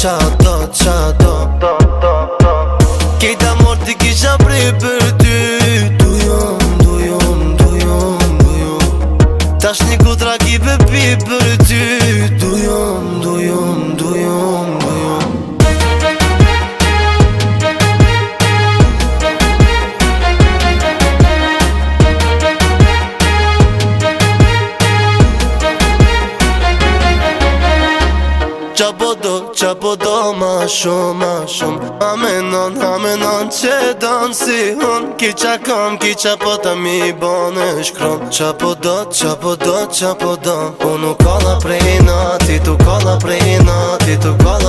qa do Kejta mor t'i kisha prej për ty Dujom Tash një kutra ki bebi për ty Dujom Qapo do ma shumë Amenon që donë si hun Ki qa po ta mi bone shkron Qapo do Unë u kolla prej nati, tu kolla prej nati, tu kolla